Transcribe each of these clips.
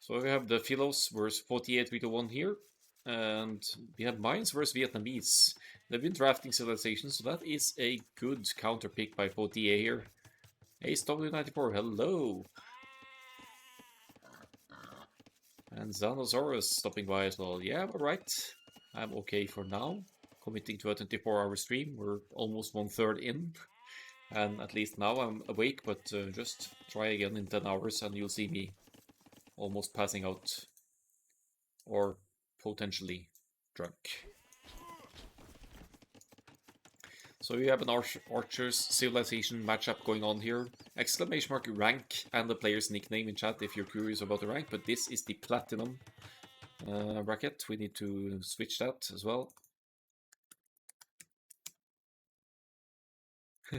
So we have the Philos versus Faultier 3-1 here. And we have Mayans versus Vietnamese. They've been drafting Civilization, so that is a good counter pick by Faultier here. Ace W94, hello! And Xanosaurus stopping by as well. Yeah, alright. I'm okay for now. Committing to a 24-hour stream. We're almost 1/3 in. And at least now I'm awake, but just try again in 10 hours and you'll see me almost passing out. Or potentially drunk. So we have an Archer's Civilization matchup going on here. Exclamation mark rank and the player's nickname in chat if you're curious about the rank, but this is the Platinum bracket. We need to switch that as well.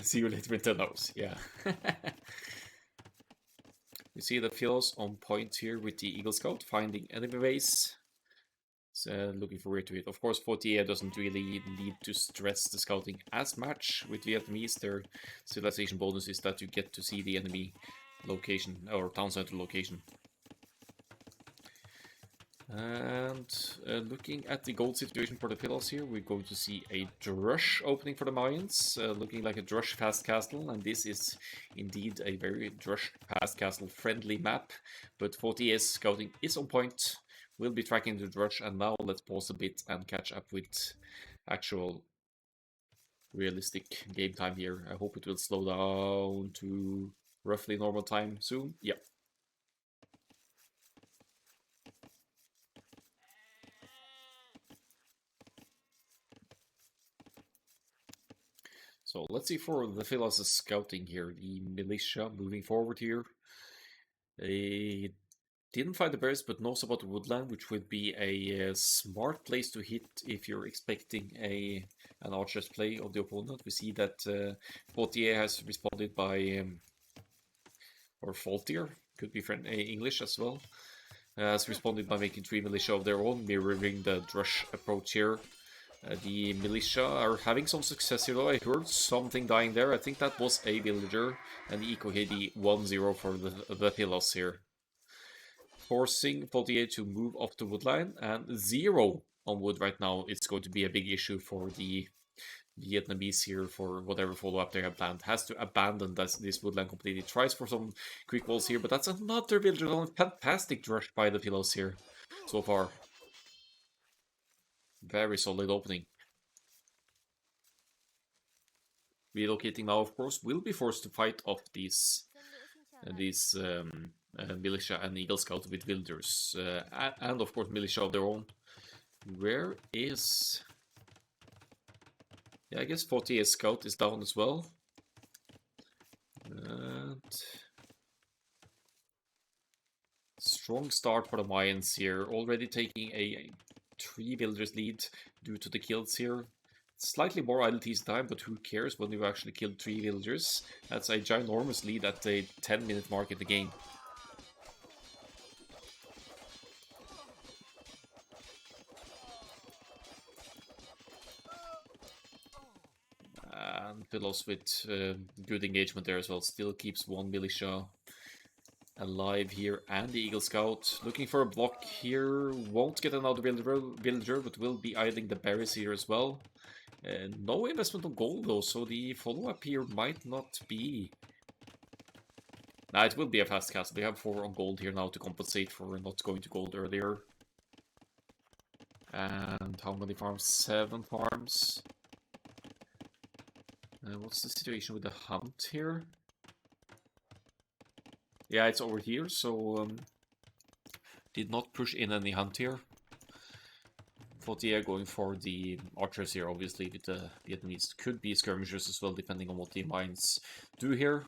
See you later in 10 hours, yeah. You see the Philos on point here with the Eagle Scout, finding enemy base. So looking forward to it. Of course, Faultier doesn't really need to stress the scouting as much. With Vietnamese, their civilization bonus is that you get to see the enemy location, or town center location. And looking at the gold situation for the Philos here, we're going to see a Drush opening for the Mayans, looking like a Drush fast castle, and this is indeed a very Drush fast castle friendly map, but Faultier's scouting is on point. We'll be tracking the Drush, and now let's pause a bit and catch up with actual realistic game time here. I hope it will slow down to roughly normal time soon. Yeah. So let's see for the Philos scouting here. The militia moving forward here. They didn't find the bears, but knows about the woodland, which would be a smart place to hit if you're expecting an archer's play of the opponent. We see that Faultier has responded by, or Faultier, could be English as well, has responded by making 3 militia of their own, mirroring the Drush approach here. The militia are having some success here though. I heard something dying there. I think that was a villager, and the eco hit the 1-0 for the Philos here. Forcing Faultier to move off the wood line, and 0 on wood right now. It's going to be a big issue for the Vietnamese here for whatever follow-up they have planned. Has to abandon this woodland completely. Tries for some quick walls here, but that's another villager. Fantastic rush by the Philos here so far. Very solid opening. Relocating now, of course, will be forced to fight off these militia and Eagle Scout with villagers. And of course, militia of their own. Where is... Yeah, I guess Faultier Scout is down as well. And... Strong start for the Mayans here. Already taking a 3 villagers lead due to the kills here. Slightly more idleties time, but who cares when you actually killed 3 villagers? That's a ginormous lead at the 10-minute mark in the game. And Philos with good engagement there as well. Still keeps 1 militia alive here, and the Eagle Scout looking for a block here. Won't get another villager, but will be idling the berries here as well. No investment on gold though, so the follow-up here might not be... Nah, it will be a fast castle. We have 4 on gold here now to compensate for not going to gold earlier. And how many farms? 7 farms. What's the situation with the hunt here? Yeah, it's over here, so did not push in any hunt here. Faultier going for the archers here, obviously, with the Vietnamese. Could be skirmishers as well, depending on what the mines do here.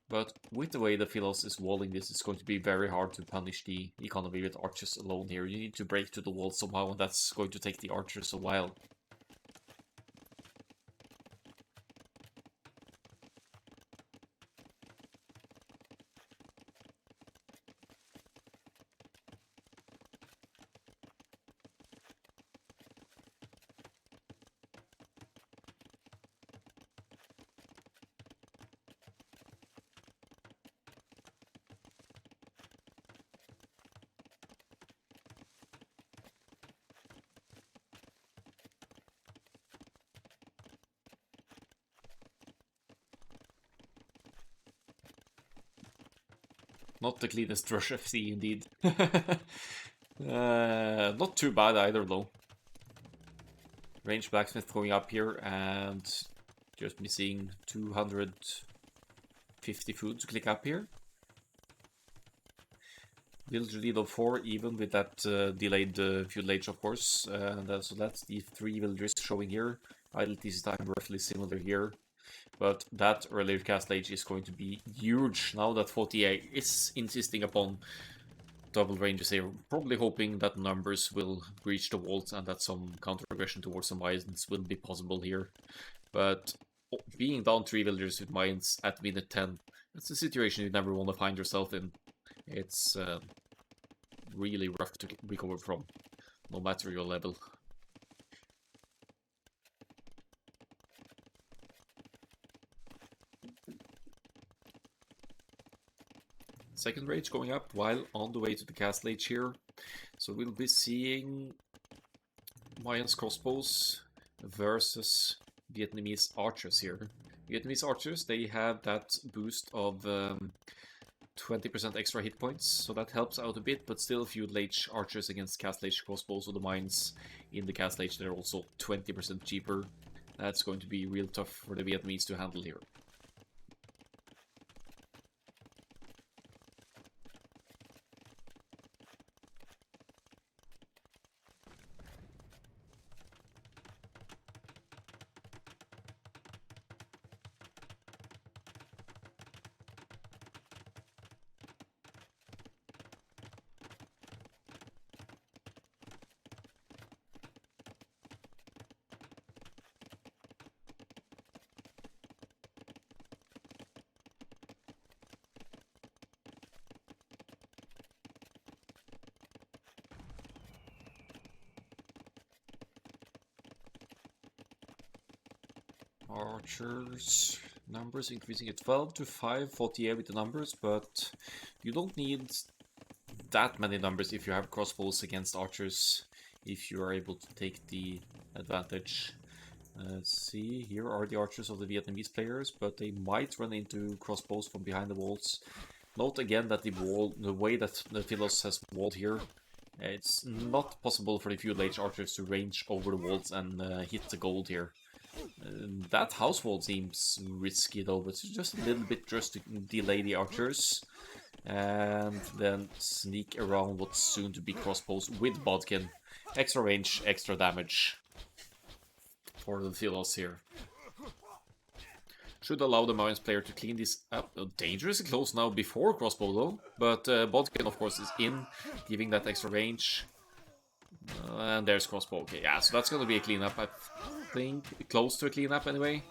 But with the way the Philos is walling this, it's going to be very hard to punish the economy with archers alone here. You need to break to the wall somehow, and that's going to take the archers a while. Not the cleanest Rush FC indeed. Not too bad either though. Range Blacksmith going up here and just missing 250 food to click up here. Villager lead of 4 even with that delayed feudal age of course. So that's the 3 villagers showing here. Idle TC time roughly similar here. But that earlier castle age is going to be huge now that Faultier is insisting upon double ranges here. Probably hoping that numbers will breach the walls and that some counter-aggression towards the mines will be possible here. But being down 3 villagers with mines at minute 10, that's a situation you never want to find yourself in. It's really rough to recover from, no matter your level. Second rage going up while on the way to the castle age here. So we'll be seeing Mayans crossbows versus Vietnamese archers here. Vietnamese archers, they have that boost of 20% extra hit points, so that helps out a bit, but still feudal age archers against castle age crossbows, so the mines in the castle age, they're also 20% cheaper. That's going to be real tough for the Vietnamese to handle here. Archers numbers increasing at 12 to 5, Faultier with the numbers, but you don't need that many numbers if you have crossbows against archers, if you are able to take the advantage. See, here are the archers of the Vietnamese players, but they might run into crossbows from behind the walls. Note again that the way that the Philos has walled here, it's not possible for the feudal age archers to range over the walls and hit the gold here. That house wall seems risky though, but just a little bit just to delay the archers and then sneak around what's soon to be crossbows with Bodkin. Extra range, extra damage for the Philos here. Should allow the Mayans player to clean this up. Dangerously close now before crossbow though, but Bodkin of course is in, giving that extra range. And there's crossbow. Okay, yeah, so that's gonna be a cleanup, I think. Close to a cleanup anyway.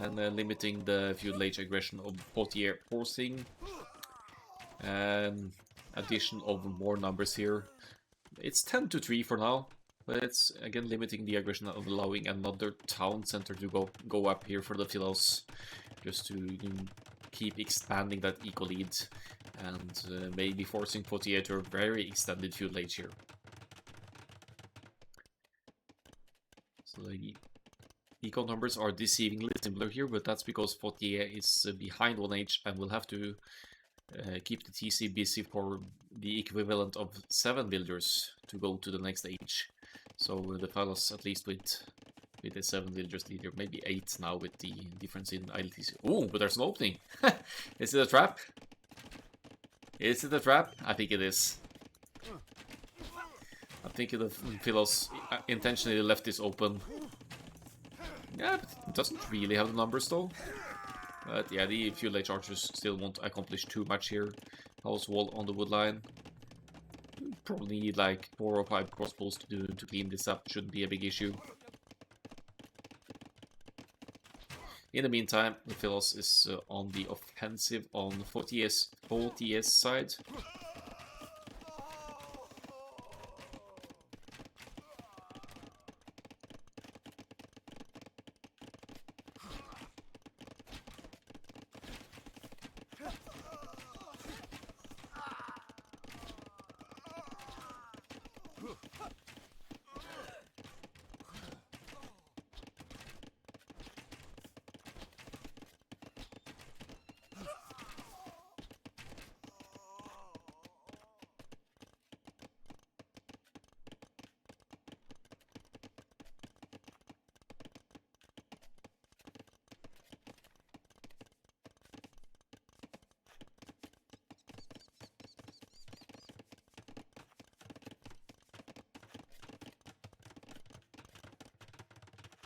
And limiting the feudal age aggression of Faultier forcing. And addition of more numbers here. It's 10 to 3 for now. But it's again limiting the aggression of allowing another town center to go up here for the Philos. Just to keep expanding that eco lead. And maybe forcing Faultier to a very extended feudal age here. So the eco numbers are deceivingly similar here, but that's because Faultier is behind 1 age and will have to keep the TC busy for the equivalent of 7 builders to go to the next age. So the Philos, at least with a 7 villagers leader, maybe 8 now with the difference in ILTC. Oh, but there's an opening! Is it a trap? Is it a trap? I think it is. I think the Philos intentionally left this open. Yeah, but it doesn't really have the numbers though. But yeah, the feudal age archers still won't accomplish too much here. House wall on the wood line. Probably need like 4 or 5 crossbows to clean this up. Shouldn't be a big issue. In the meantime, the Philos is on the offensive on Faultier's side.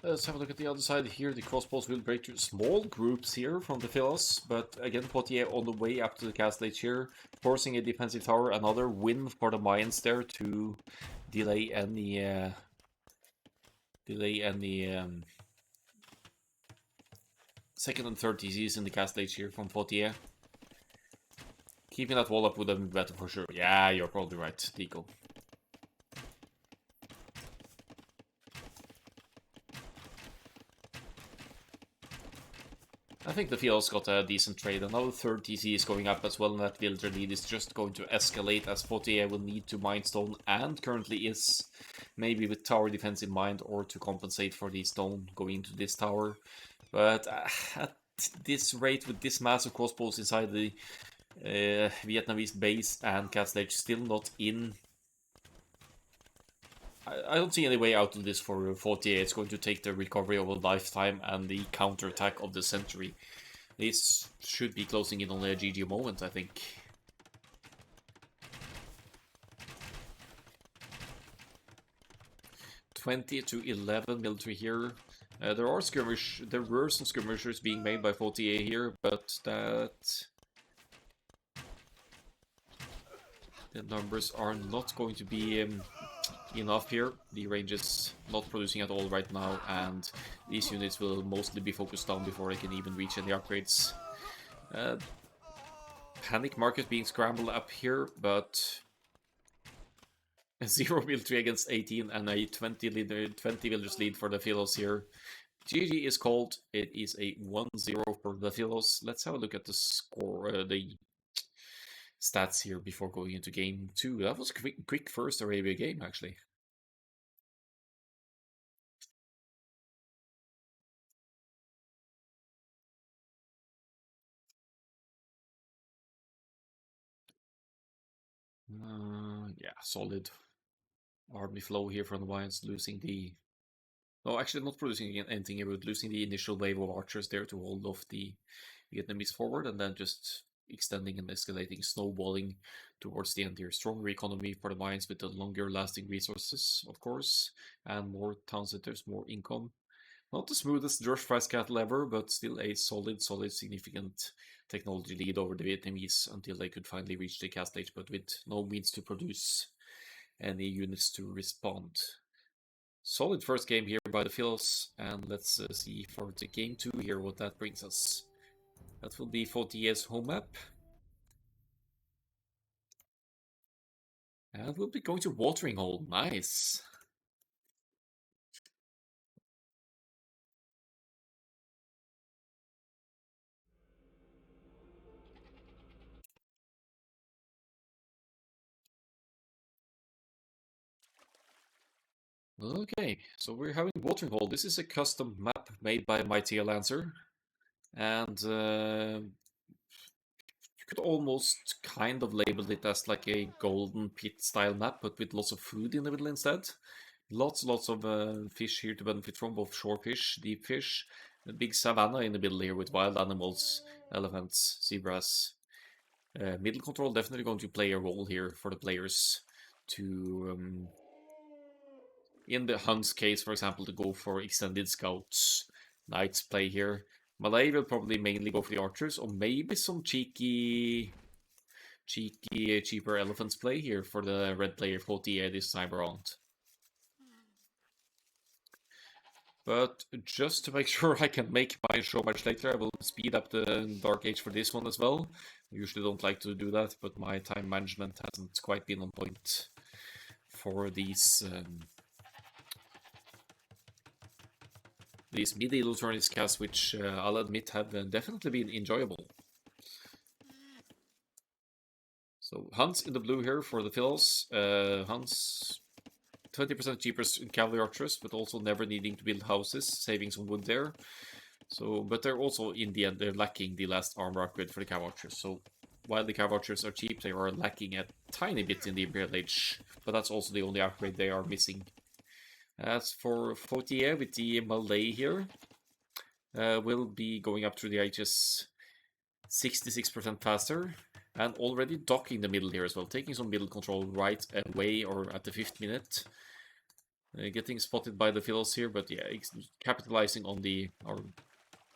Let's have a look at the other side here. The crossbows will break to small groups here from the Philos, but again, Faultier on the way up to the castle edge here, forcing a defensive tower. Another win for the Mayans there to delay any second and third TCs in the castle edge here from Faultier. Keeping that wall up would have been better for sure. Yeah, you're probably right, Deco. I think the Philos got a decent trade. Another third TC is going up as well, and that villager lead is just going to escalate as Faultier will need to mine stone, and currently is, maybe with tower defense in mind, or to compensate for the stone going into this tower. But at this rate, with this massive crossbows inside the Vietnamese base and castle edge still not in, I don't see any way out of this for Faultier. It's going to take the recovery of a lifetime and the counter-attack of the century. This should be closing in on a GG moment, I think. (20-11) military here. There were some skirmishers being made by Faultier here, but that the numbers are not going to be enough here. The range is not producing at all right now, and these units will mostly be focused down before they can even reach any upgrades. Panic market being scrambled up here, but a 0 military against 18 and a 20 villagers lead for the Philos here. GG is called. It is a 1-0 for the Philos. Let's have a look at the score, the stats here before going into game 2. That was a quick first Arabia game, actually. Yeah, solid army flow here from the Lions, losing the... No, actually not producing anything here, but losing the initial wave of archers there to hold off the Vietnamese forward, and then just extending and escalating, snowballing towards the end here. Stronger economy for the mines with the longer lasting resources, of course, and more town centers, more income. Not the smoothest George Price cattle ever, but still a solid, significant technology lead over the Vietnamese until they could finally reach the castle age, but with no means to produce any units to respond. Solid first game here by the Philos, and let's see for the game 2 here what that brings us. That will be Faultier's home map. And we'll be going to Watering Hole. Nice. Okay, so we're having Watering Hole. This is a custom map made by Mighty Lancer. And you could almost kind of label it as like a golden pit style map, but with lots of food in the middle instead. Lots of fish here to benefit from, both shore fish, deep fish, a big savanna in the middle here with wild animals, elephants, zebras. Middle control definitely going to play a role here for the players to, in the Hunt's case, for example, to go for extended scouts. Knights play here. Malay will probably mainly go for the archers, or maybe some cheeky, cheaper elephants play here for the red player Faultier this time around. But just to make sure I can make my show much later, I will speed up the Dark Age for this one as well. I usually don't like to do that, but my time management hasn't quite been on point for these medieval Tourneys casts, which I'll admit have definitely been enjoyable. So Hans in the blue here for the Philos. Hans 20% cheaper cavalry archers, but also never needing to build houses, saving some wood there. So, but they're also, in the end, they're lacking the last armor upgrade for the cav archers. So while the cav archers are cheap, they are lacking a tiny bit in the Imperial Age. But that's also the only upgrade they are missing. As for Faultier with the Malay here, will be going up through the ages 66% faster, and already docking the middle here as well, taking some middle control right away or at the 5th minute. Getting spotted by the Philos here, but yeah, capitalizing on or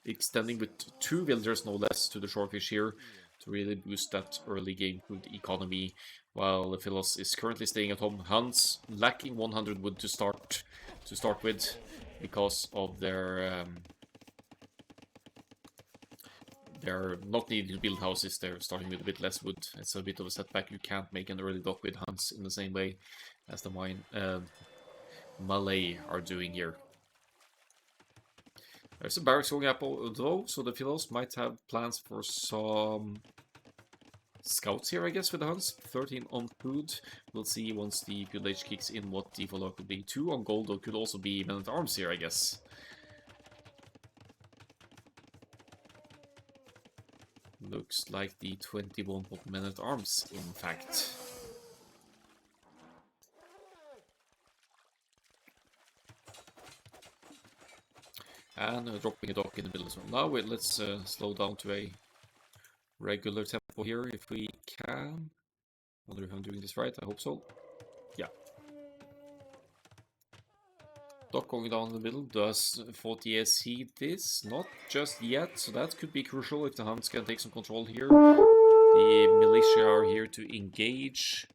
extending with 2 villagers no less to the shorefish here to really boost that early game food economy, while the Philos is currently staying at home. Huns lacking 100 wood to start with because of they're not needing to build houses, they're starting with a bit less wood. It's a bit of a setback. You can't make an early dock with Huns in the same way as the Malay are doing here. There's a barracks going up though, so the Philos might have plans for some scouts here, I guess, with the Huns. 13 on food. We'll see once the good age kicks in what the follow-up could be. 2 on gold, though, could also be men-at-arms here, I guess. Looks like the 21 men-at-arms, in fact. And dropping a dock in the middle as well. Now let's slow down to a regular tempo here, if we can. Wonder if I'm doing this right, I hope so. Yeah. Dock going down in the middle. Does Faultier see this? Not just yet, so that could be crucial if the Huns can take some control here. The militia are here to engage.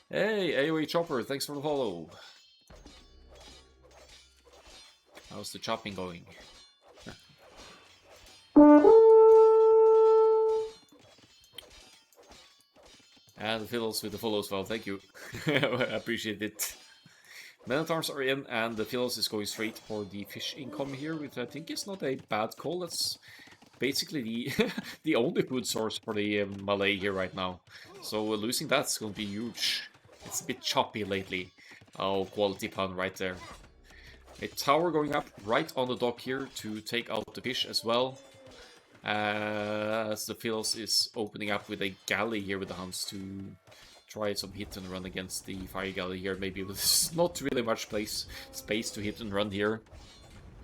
Hey, AOE Chopper, thanks for the follow. How's the chopping going? And the Philos with the follow as well, thank you. I appreciate it. Men-at-arms are in, and the Philos is going straight for the fish income here, which I think is not a bad call. That's basically the only food source for the Malay here right now. So losing that's going to be huge. It's a bit choppy lately. Oh, quality pun right there. A tower going up right on the dock here to take out the fish as well. As the Philos is opening up with a galley here with the Huns to try some hit and run against the fire galley here. Maybe with not really much space to hit and run here.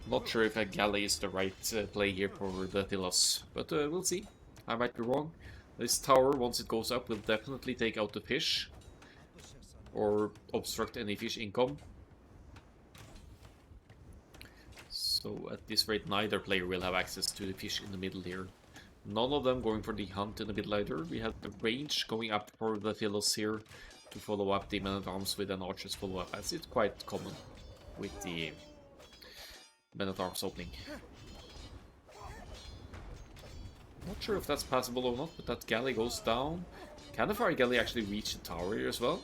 Not sure if a galley is the right play here for the Philos, but we'll see. I might be wrong. This tower, once it goes up, will definitely take out the fish or obstruct any fish income. So at this rate, neither player will have access to the fish in the middle here. None of them going for the hunt in the middle either. We have the range going up for the Philos here to follow up the men-at-arms with an archer's follow-up, as it's quite common with the men-at-arms opening. Not sure if that's passable or not, but that galley goes down. Can the fire galley actually reach the tower here as well?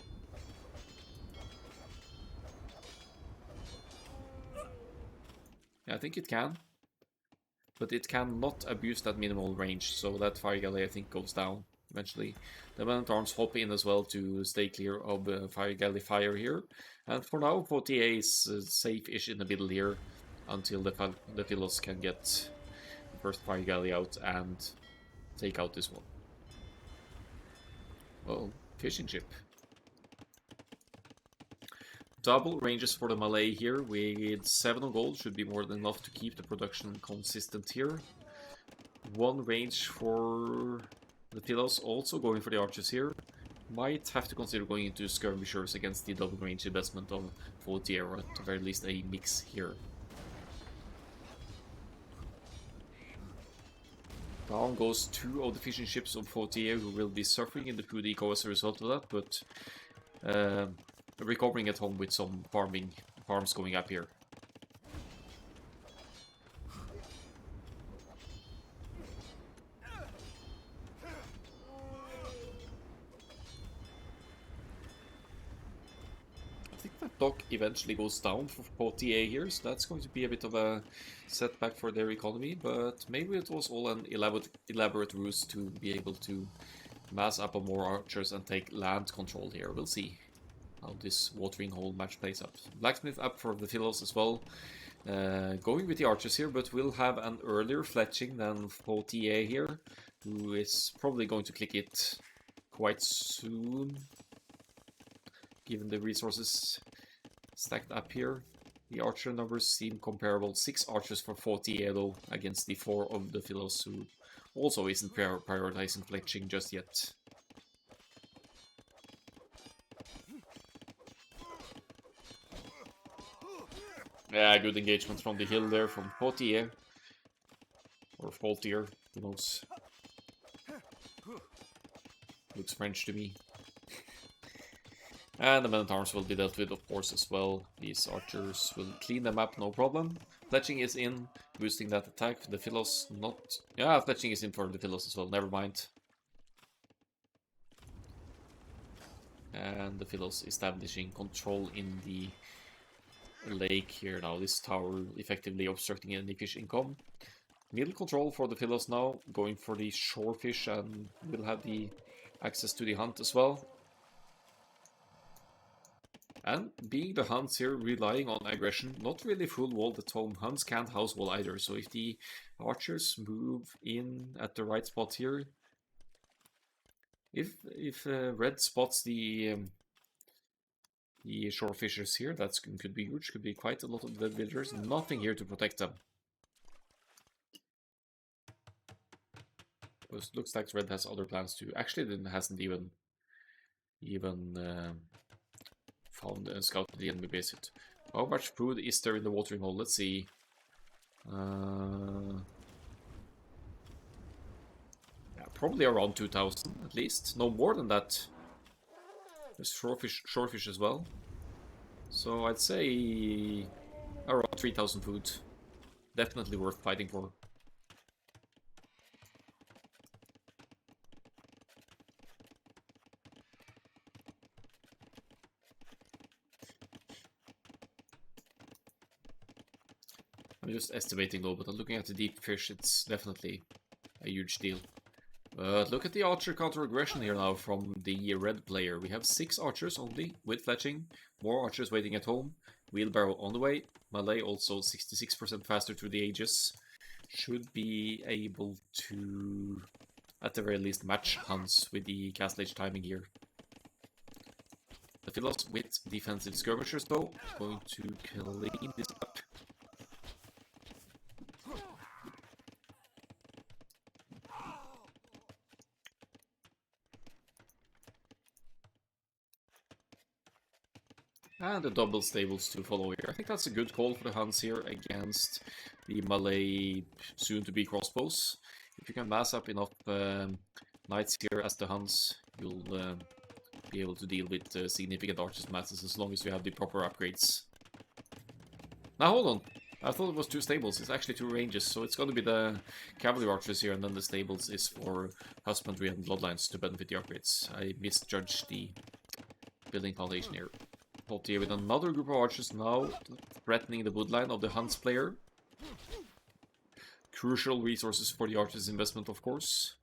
Yeah, I think it can. But it cannot abuse that minimal range, so that fire galley I think goes down eventually. The men-at-arms hop in as well to stay clear of fire galley fire here. And for now, Faultier is safe-ish in the middle here until the Philos can get the first fire galley out and take out this one. Well, fishing ship. Double ranges for the Malay here with 7 on gold should be more than enough to keep the production consistent here. 1 range for the Philos, also going for the archers here. Might have to consider going into skirmishers against the double range investment of Faultier, or at the very least a mix here. Down goes 2 of the fishing ships of Faultier, who will be suffering in the food eco as a result of that, but recovering at home with some farms going up here. I think that dock eventually goes down for Faultier here, so that's going to be a bit of a setback for their economy, but maybe it was all an elaborate ruse to be able to mass up on more archers and take land control here. We'll see how this watering hole match plays out. Blacksmith up for the Philos as well. Going with the archers here, but we'll have an earlier fletching than Faultier here, who is probably going to click it quite soon, given the resources stacked up here. The archer numbers seem comparable. 6 archers for Faultier though, against the 4 of the Philos, who also isn't prioritizing fletching just yet. Yeah, good engagement from the hill there from Faultier. Or Faultier, who knows. Looks French to me. And the men-at-arms will be dealt with, of course, as well. These archers will clean them up, no problem. Fletching is in, boosting that attack. The Philos not... Yeah, fletching is in for the Philos as well, never mind. And the Philos establishing control in the lake here now. This tower effectively obstructing any fish income. Middle control for the Philos now, going for the shorefish, and will have the access to the hunt as well. And being the Huns here, relying on aggression, not really full walled at home. Huns can't house wall either, so if the archers move in at the right spot here, if red spots the shorefishers here, that could be huge. Could be quite a lot of dead villagers. Nothing here to protect them. It looks like red has other plans too. Actually, it hasn't even found and scouted the enemy base yet. How much food is there in the watering hole? Let's see. Yeah, probably around 2,000 at least. No more than that. There's shorefish as well. So I'd say around 3,000 food. Definitely worth fighting for. I'm just estimating though, but looking at the deep fish, it's definitely a huge deal. But look at the archer counter-aggression here now from the red player. We have 6 archers only, with fletching. More archers waiting at home. Wheelbarrow on the way. Malay also 66% faster through the ages. Should be able to, at the very least, match Hans with the Castle Age timing here. The Philos with defensive skirmishers though, going to clean this up. And the double stables to follow here. I think that's a good call for the Huns here against the Malay soon-to-be crossbows. If you can mass up enough knights here as the Huns, you'll be able to deal with significant archers masses as long as you have the proper upgrades. Now hold on, I thought it was 2 stables. It's actually 2 ranges, so it's going to be the cavalry archers here, and then the stables is for husbandry and bloodlines to benefit the upgrades. I misjudged the building foundation here. Faultier with another group of archers now threatening the woodline of the Huns player. Crucial resources for the archers' investment, of course.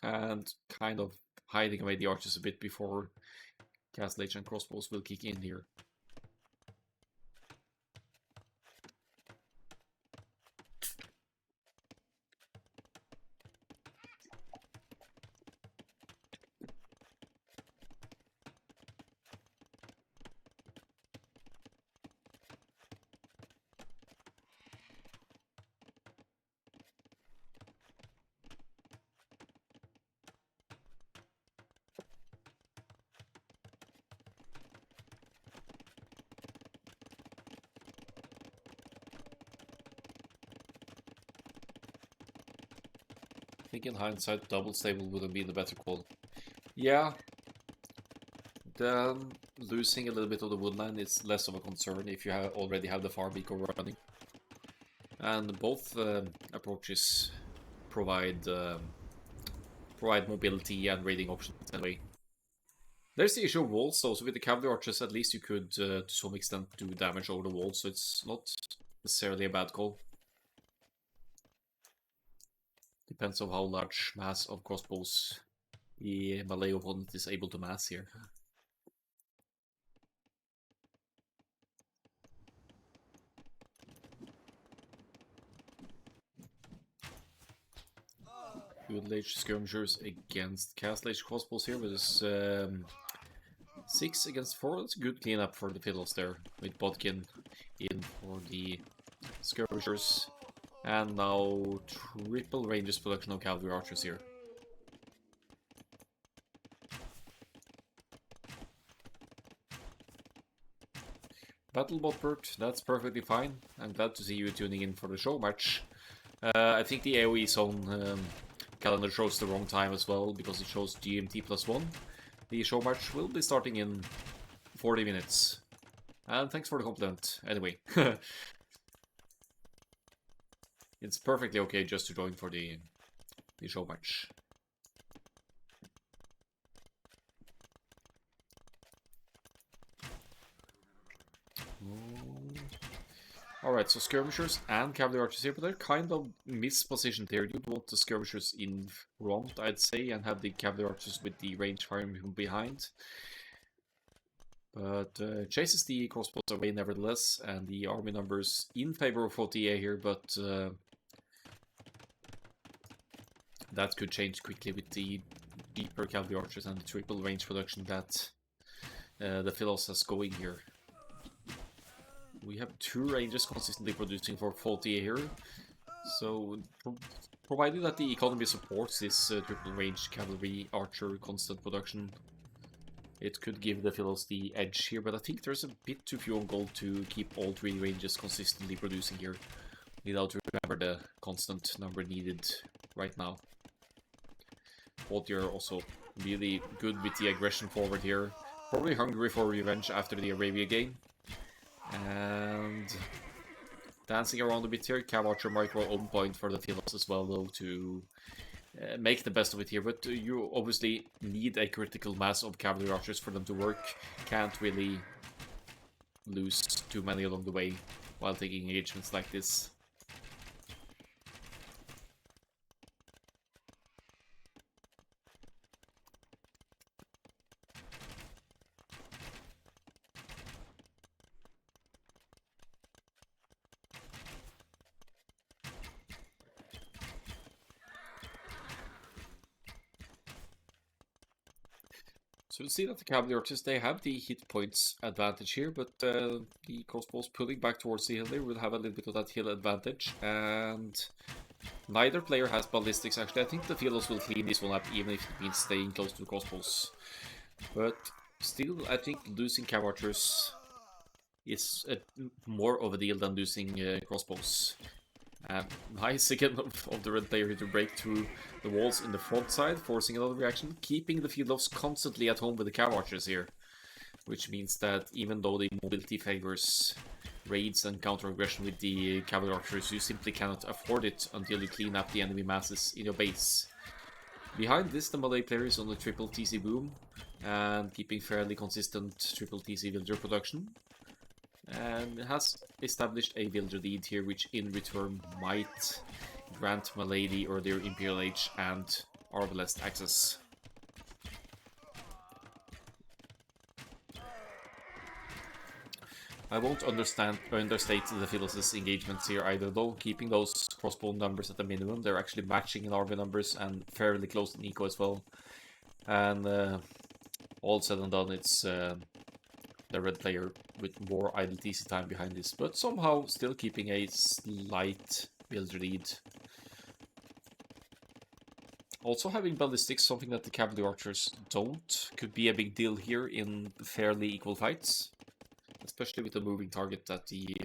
And kind of hiding away the archers a bit before Castle Age and crossbows will kick in here. I think in hindsight, double stable would have been the better call. Yeah, losing a little bit of the woodland is less of a concern if you already have the farm eco running. And both approaches provide mobility and raiding options anyway. There's the issue of walls, though, so with the cavalry archers at least you could to some extent do damage over the wall, so it's not necessarily a bad call. Depends on how large mass of crossbows the Malay opponent is able to mass here. Good Age skirmishers against Castle Age crossbows here with this 6 against 4. That's a good cleanup for the Philos there, with Bodkin in for the skirmishers. And now triple ranges production of cavalry archers here. Battlebot Bert, that's perfectly fine. I'm glad to see you tuning in for the show match. I think the AOE zone calendar shows the wrong time as well, because it shows GMT +1. The show match will be starting in 40 minutes. And thanks for the compliment, anyway. It's perfectly okay just to join for the show match. Alright, so skirmishers and cavalry archers here, but they're kind of mispositioned here. You'd want the skirmishers in front, I'd say, and have the cavalry archers with the range firing from behind. But chases the crossbows away nevertheless, and the army numbers in favor of Faultier here, but that could change quickly with the deeper cavalry archers and the triple range production that the Philos has going here. We have 2 ranges consistently producing for Faultier here, so provided that the economy supports this triple range cavalry archer constant production, it could give the Philos the edge here, but I think there's a bit too few on gold to keep all 3 ranges consistently producing here, without to remember the constant number needed right now. Faultier also really good with the aggression forward here, probably hungry for revenge after the Arabia game. And dancing around a bit here, Cav Archer might roll on point for the Philos as well, though, to make the best of it here. But you obviously need a critical mass of cavalry archers for them to work. Can't really lose too many along the way while taking engagements like this. So you see that the cavalry archers, they have the hit points advantage here, but the crossbows pulling back towards the hill there will have a little bit of that hill advantage, and neither player has ballistics actually. I think the Philos will clean this one up, even if it means staying close to the crossbows. But still, I think losing cav archers is more of a deal than losing crossbows. Nice again of the red player here to break through the walls in the front side, forcing another reaction, keeping the Philos constantly at home with the cav archers here. Which means that even though the mobility favors raids and counter-aggression with the cavalry archers, you simply cannot afford it until you clean up the enemy masses in your base. Behind this, the Malay player is on the triple TC boom and keeping fairly consistent triple TC villager production. And has established a villager lead here, which in return might grant Malay the earlier Imperial Age and Arbalest access. I won't understate the Philos' engagements here either, though, keeping those crossbow numbers at the minimum. They're actually matching in army numbers and fairly close in eco as well. And all said and done, it's the red player with more idle TC time behind this, but somehow still keeping a slight villager lead. Also having ballistics, something that the cavalry archers don't, could be a big deal here in fairly equal fights. Especially with the moving target that the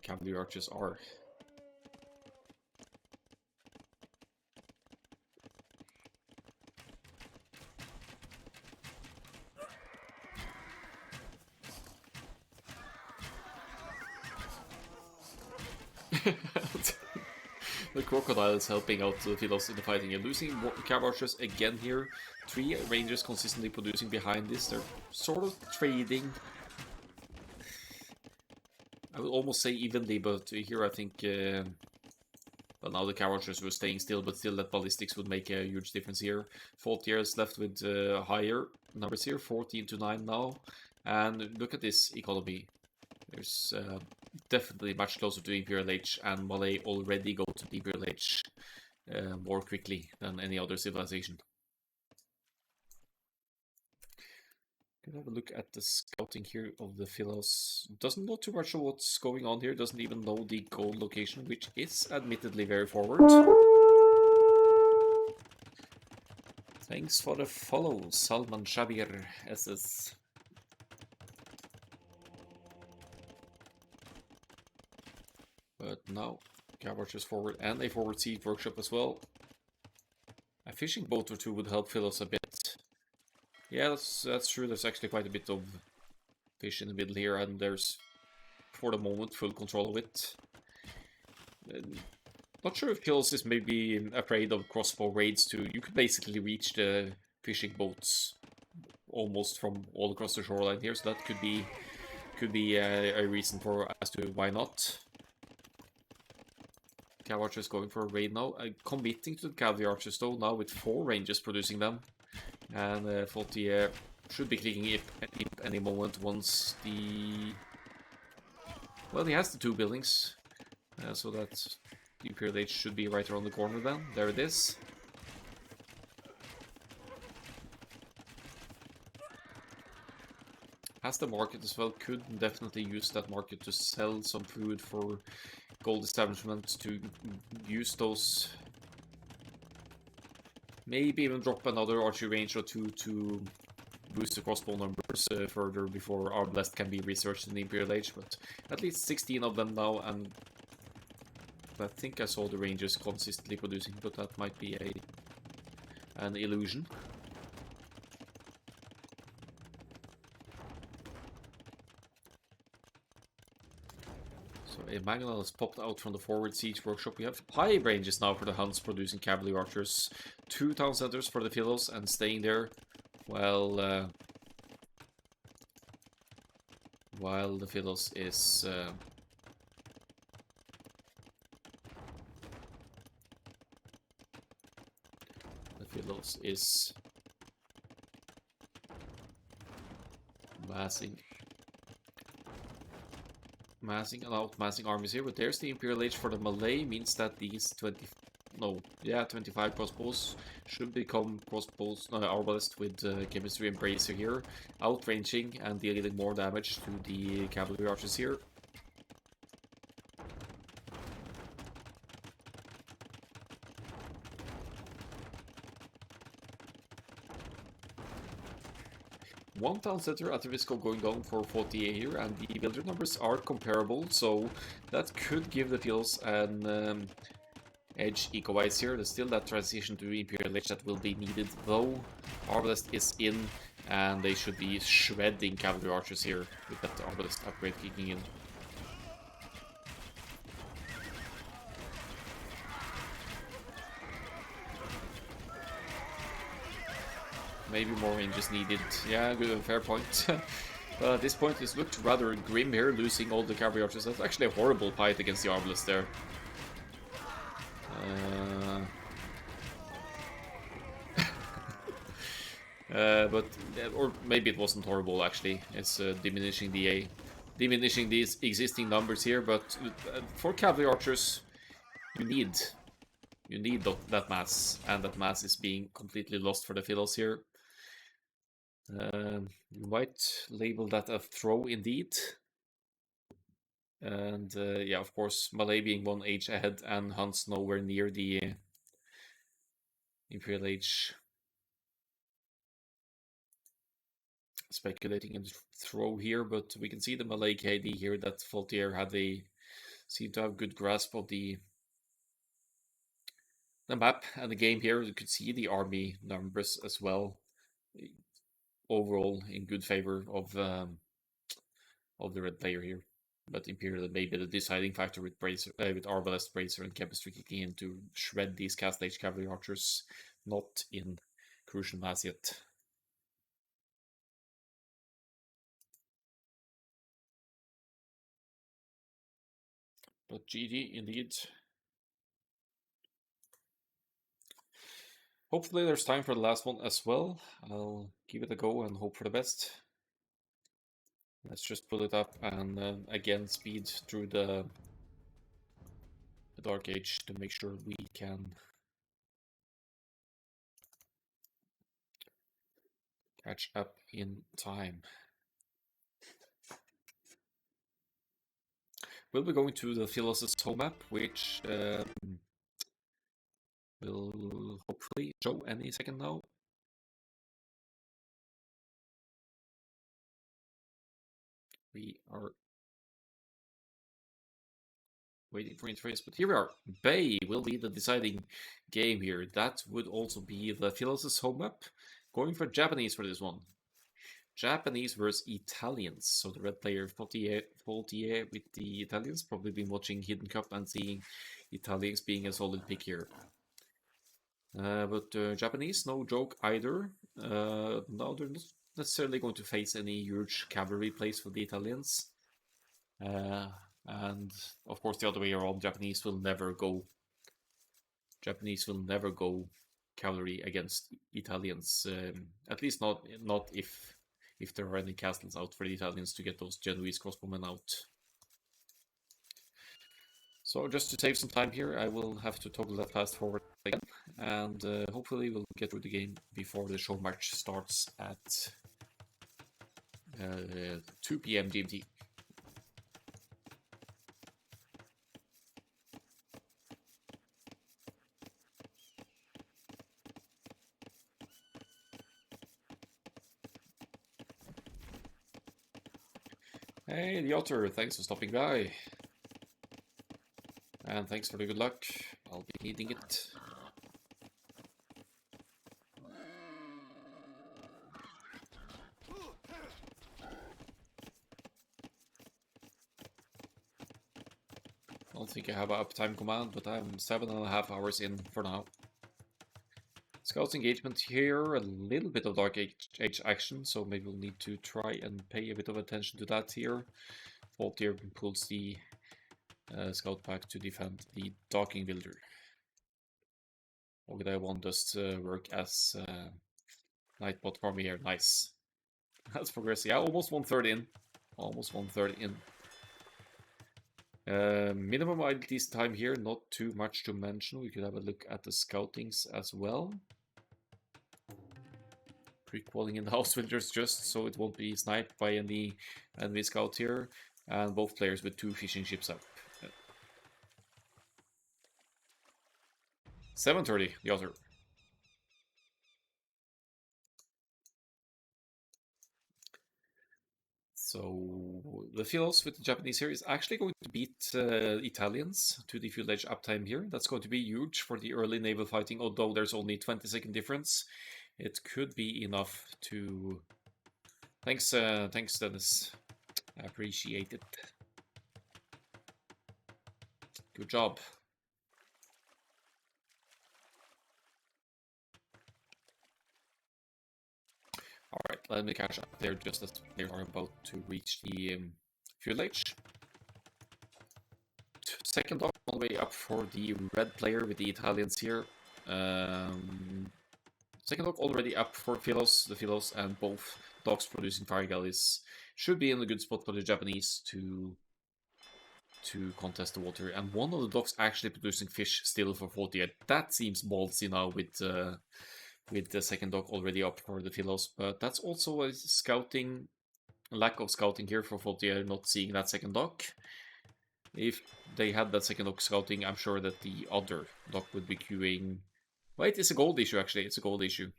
cavalry archers are. The crocodile is helping out the Philos in the fighting and losing cav archers again here. 3 rangers consistently producing behind this. They're sort of trading. I would almost say evenly, but here I think well, now the cav archers were staying still, but still that ballistics would make a huge difference here. Faultier is left with higher numbers here, 14 to 9 now. And look at this economy. There's definitely much closer to Imperial Age, and Malay already go to the Imperial Age more quickly than any other civilization. Can have a look at the scouting here of the Philos. Doesn't know too much of what's going on here, doesn't even know the goal location, which is admittedly very forward. Thanks for the follow, Salman Shabir SS. now. Cav archers forward and a forward siege workshop as well. A fishing boat or two would help Philos a bit. Yeah, that's true. There's actually quite a bit of fish in the middle here, and there's, for the moment, full control of it. Not sure if Philos is maybe afraid of crossbow raids too. You could basically reach the fishing boats almost from all across the shoreline here, so that could be a reason for as to why not. Cav archers going for a raid now, committing to the cavalry archers though, now with 4 ranges producing them. And Faultier should be clicking it any moment once the... Well, he has the 2 buildings, so that the Imperial Age should be right around the corner then. There it is. Has the market as well, could definitely use that market to sell some food for gold establishments, to use those, maybe even drop another archery range or 2 to boost the crossbow numbers further before Arbalest can be researched in the Imperial Age, but at least 16 of them now, and I think I saw the ranges consistently producing, but that might be an illusion. So a Magnal has popped out from the forward siege workshop. We have high ranges now for the Huns producing cavalry archers. 2 town centers for the Philos and staying there while the Philos is massing and outmassing armies here, but there's the Imperial Age for the Malay, means that these 25 crossbows should become crossbows, arbalest with chemistry and bracer here, outranging and dealing more damage to the cavalry archers here. One town center at the risk of going down for 48 here, and the builder numbers are comparable, so that could give the Philos an edge eco-wise here. There's still that transition to Imperial Age that will be needed, though. Arbalest is in, and they should be shredding cavalry archers here with that Arbalest upgrade kicking in. Maybe more ranges needed. Yeah, good, fair point. But at this point, it's looked rather grim here, losing all the cavalry archers. That's actually a horrible fight against the Arbalest there. Or maybe it wasn't horrible actually. It's diminishing these existing numbers here. But for cavalry archers, you need that mass, and that mass is being completely lost for the Philos here. You might label that a throw indeed. And yeah, of course, Malay being 1 age ahead and Huns nowhere near the Imperial Age. Speculating in the throw here, but we can see the Malay KD here that Faultier seemed to have good grasp of the map and the game here. You could see the army numbers as well. Overall, in good favor of the red player here. But Imperial may be the deciding factor with Arbalest, Bracer, and Chemistry kicking in to shred these Castle Age cavalry archers, not in crucial mass yet. But GG indeed. Hopefully there's time for the last one as well. I'll give it a go and hope for the best. Let's just pull it up and again speed through the Dark Age to make sure we can catch up in time. We'll be going to the Philos' home map, which will hopefully show any second now. We are waiting for interface, but here we are. Bay will be the deciding game here. That would also be the Philos' home map. Going for Japanese for this one. Japanese versus Italians. So the red player Faultier with the Italians. Probably been watching Hidden Cup and seeing Italians being a solid pick here. But Japanese, no joke either. Now they're not necessarily going to face any huge cavalry plays for the Italians. And of course the other way around, Japanese will never go cavalry against Italians. At least not if there are any castles out for the Italians to get those Genoese crossbowmen out. So just to save some time here, I will have to toggle that fast forward again, and hopefully we'll get through the game before the show match starts at 2 PM GMT. Hey, the Otter, thanks for stopping by. And thanks for the good luck. I'll be needing it. I don't think I have an uptime command, but I'm 7.5 hours in for now. Scouts engagement here, a little bit of Dark Age action, so maybe we'll need to try and pay a bit of attention to that here. Faultier pulls the scout pack to defend the docking builder. Ogdai 1 does work as Nightbot farm here, nice. That's progressing, yeah, almost 1/3 in. Almost 1/3 in. Minimum IDT's time here, not too much to mention. We could have a look at the scoutings as well. Pre-qualling in the house villagers just so it won't be sniped by any enemy scout here. And both players with 2 fishing ships up. 7:30, the Otter. So the Philos with the Japanese here is actually going to beat Italians to the fuel edge uptime here. That's going to be huge for the early naval fighting, although there's only 20-second difference. It could be enough to... Thanks, Dennis. I appreciate it. Good job. Alright, let me catch up there just as they are about to reach the fuel edge. Second dock all the way up for the red player with the Italians here. Second dock already up for Philos, the Philos, and both docks producing fire galleys should be in a good spot for the Japanese to contest the water. And one of the docks actually producing fish still for 48. That seems ballsy now with the second dock already up for the Philos, but that's also a scouting, lack of scouting here for Faultier, not seeing that second dock. If they had that second dock scouting, I'm sure that the other dock would be queuing. Wait, it's a gold issue actually, it's a gold issue.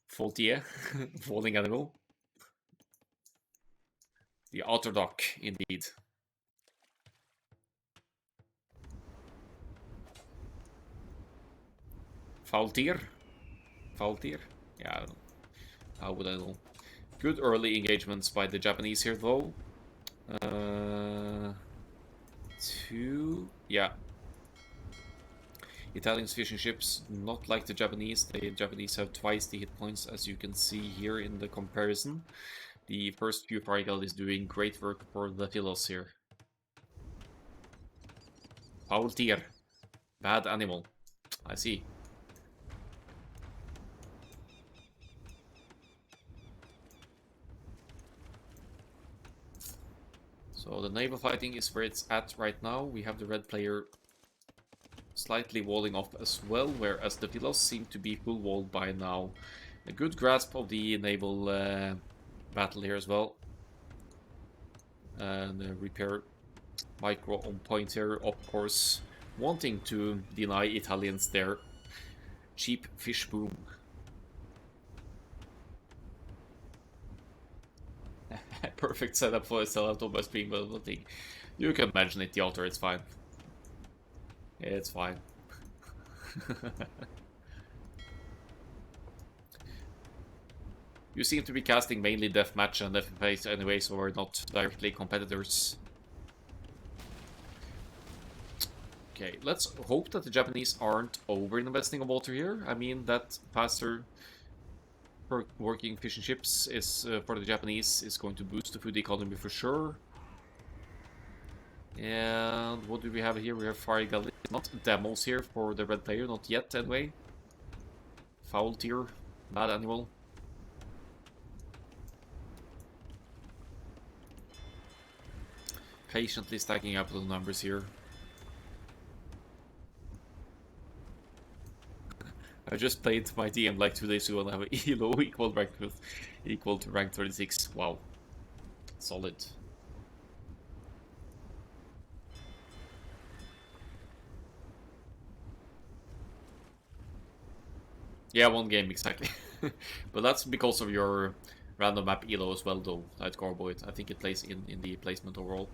Faultier, falling animal. The outer dock, indeed. Faultier? Faultier? Yeah, I don't know. How would I know? Good early engagements by the Japanese here, though. 2... Yeah. Italians fishing ships, not like the Japanese. The Japanese have twice the hit points, as you can see here in the comparison. The first few fire galleys is doing great work for the Philos here. Faultier. Bad animal. I see. So the naval fighting is where it's at right now. We have the red player slightly walling off as well, whereas the Philos seem to be full walled by now. A good grasp of the naval battle here as well. And repair micro on point here, of course, wanting to deny Italians their cheap fish boom. perfect setup for a sellout of us being thing. You can mention it, the altar, it's fine. It's fine. You seem to be casting mainly Deathmatch and Deathmatch anyway, so we're not directly competitors. Okay, let's hope that the Japanese aren't over-investing on water here. I mean, that faster working fishing ships is for the Japanese is going to boost the food economy for sure. And what do we have here? We have Fire Galley, not demos here for the red player, not yet anyway. Faultier, Mad Animal. Patiently stacking up the numbers here. I just played my DM like 2 days ago and I have an ELO equal to rank 36. Wow. Solid. Yeah, one game exactly. But that's because of your random map ELO as well though, Night Carboid. I think it plays in the placement overall.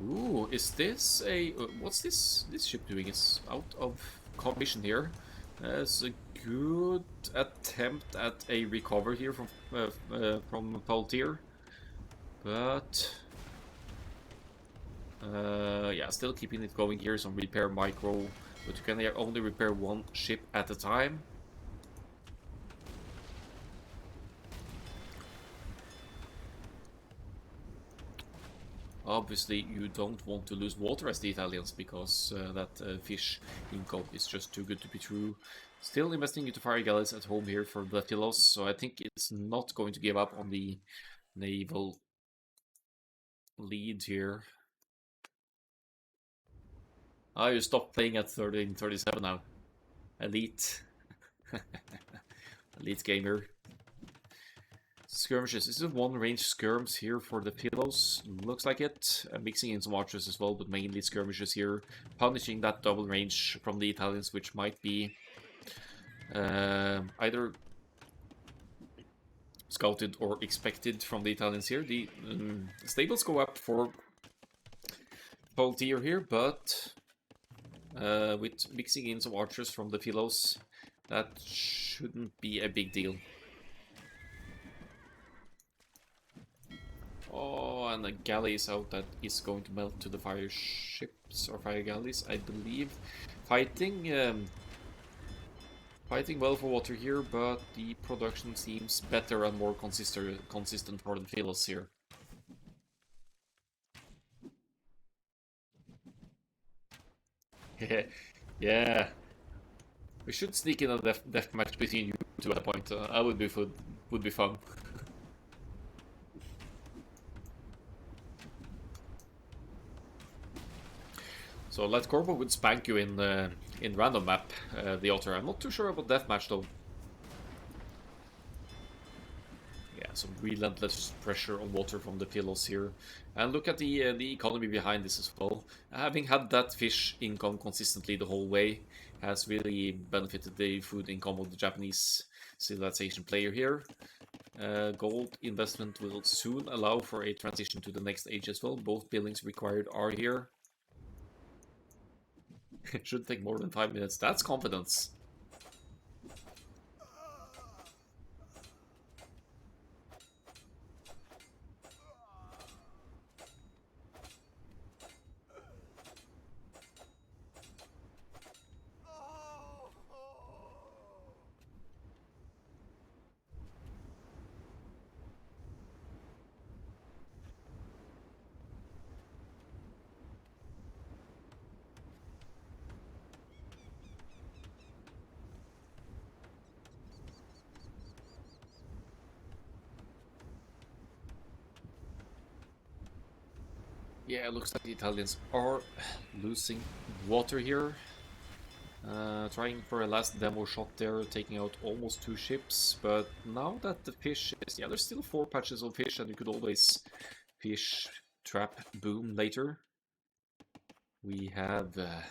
Ooh, is this a... what's this ship doing? It's out of commission here. It's a good attempt at a recover here from Faultier. But... yeah, still keeping it going here. Some repair micro. But you can only repair one ship at a time. Obviously, you don't want to lose water as the Italians, because that fish income is just too good to be true. Still investing into fire galleys at home here for the Philos, so I think it's not going to give up on the naval lead here. Ah, you stopped playing at 1337 now. Elite. Elite gamer. Skirmishes. This is one range skirms here for the Philos. Looks like it. Mixing in some archers as well, but mainly skirmishes here. Punishing that double range from the Italians, which might be either scouted or expected from the Italians here. The stables go up for Faultier here, but with mixing in some archers from the Philos, that shouldn't be a big deal. Oh, and a galley is out that is going to melt to the fire ships or fire galleys, I believe. Fighting well for water here, but the production seems better and more consistent for the Philos here. Yeah. We should sneak in a death match between you two at a point. I would be fun. So Let Corvo would spank you in random map, the altar. I'm not too sure about deathmatch though. Yeah, some relentless pressure on water from the Philos here. And look at the economy behind this as well. Having had that fish income consistently the whole way has really benefited the food income of the Japanese civilization player here. Gold investment will soon allow for a transition to the next age as well. Both buildings required are here. It should take more than 5 minutes. That's confidence. Yeah, it looks like the Italians are losing water here. Trying for a last demo shot there, taking out almost 2 ships, but now that the fish is... yeah, there's still 4 patches of fish, and you could always fish, trap, boom later. We have... yeah,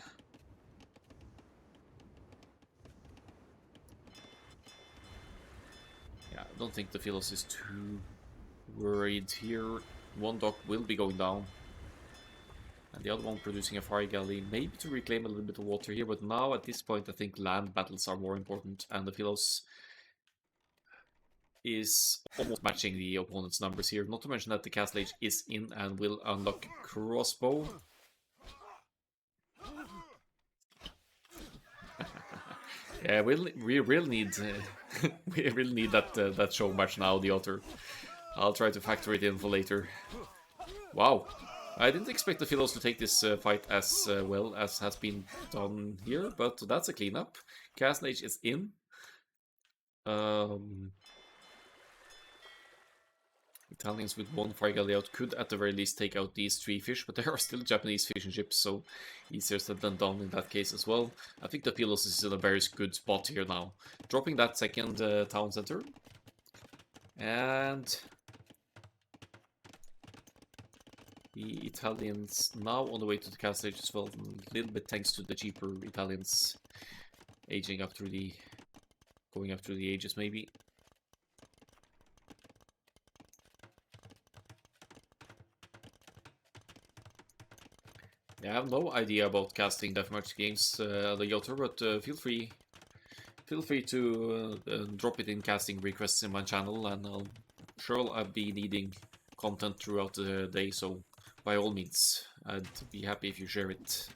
I don't think the Philos is too worried here. One dock will be going down. And the other one producing a fire galley, maybe to reclaim a little bit of water here. But now, at this point, I think land battles are more important. And the Philos is almost matching the opponent's numbers here. Not to mention that the Castle Age is in and will unlock crossbow. Yeah, we really need we really need that show match now. The Otter. I'll try to factor it in for later. Wow, I didn't expect the Philos to take this fight as well as has been done here, but that's a cleanup. Castle Age is in. Italians with one fire galley out could at the very least take out these 3 fish, but there are still Japanese fishing ships, so easier said than done in that case as well. I think the Philos is in a very good spot here now. Dropping that second town center. And the Italians now on the way to the castle age as well, a little bit thanks to the cheaper Italians aging up through the... going up through the ages maybe. Yeah, I have no idea about casting deathmatch games, the Yotter, but feel free to drop it in casting requests in my channel, and I'll be needing content throughout the day, so by all means, I'd be happy if you share it.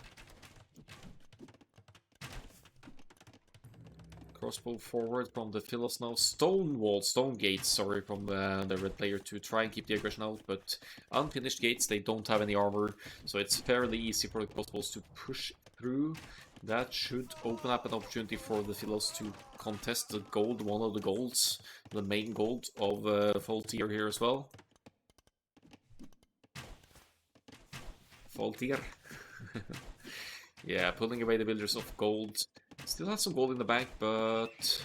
Crossbow forward from the Philos now. Stone gates, sorry, from the red player to try and keep the aggression out, but unfinished gates, they don't have any armor, so it's fairly easy for the crossbows to push through. That should open up an opportunity for the Philos to contest the gold, one of the golds, the main gold of Faultier here as well. Faultier. Yeah, pulling away the builders of gold. Still has some gold in the bank, but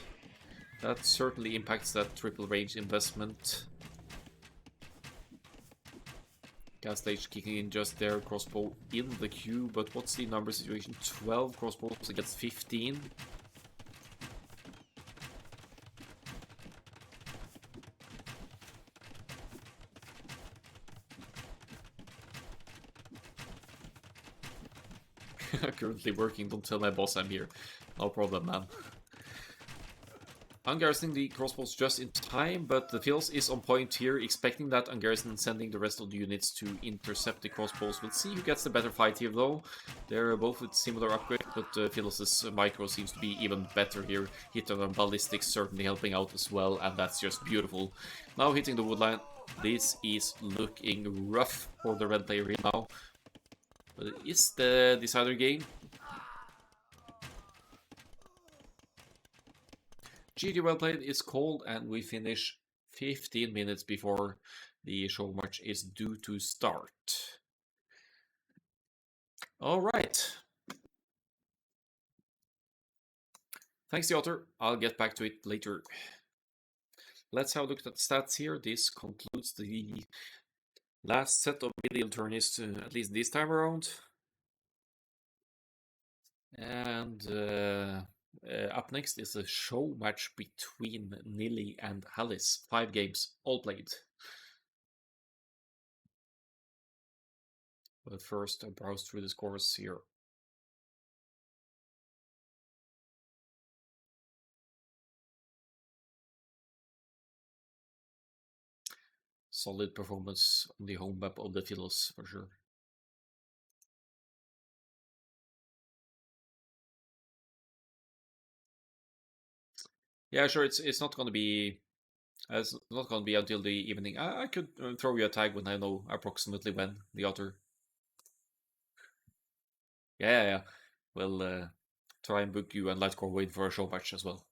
that certainly impacts that triple range investment. Gas stage kicking in just there, crossbow in the queue, but what's the number situation? 12 crossbows against 15. Currently working, don't tell my boss I'm here. No problem, man. Ungarrisoning the crossbows just in time, but the Philos is on point here, expecting that Ungarrison sending the rest of the units to intercept the crossbows. We'll see who gets the better fight here though. They're both with similar upgrades, but Philos' micro seems to be even better here. Hitting on ballistics certainly helping out as well, and that's just beautiful. Now hitting the woodline. This is looking rough for the red player here now. But it is the decider game. GG well played is called, and we finish 15 minutes before the show match is due to start. Alright. Thanks, the author. I'll get back to it later. Let's have a look at the stats here. This concludes the last set of medial tourneys, at least this time around. And up next is a show match between Nili and Alice. 5 games, all played. But first, I browse through the scores here. Solid performance on the home map of the Philos, for sure. Yeah, sure. It's not going to be. It's not going to be until the evening. I could throw you a tag when I know approximately when the author. Yeah. We'll try and book you and Lightcore Wade for a show match as well.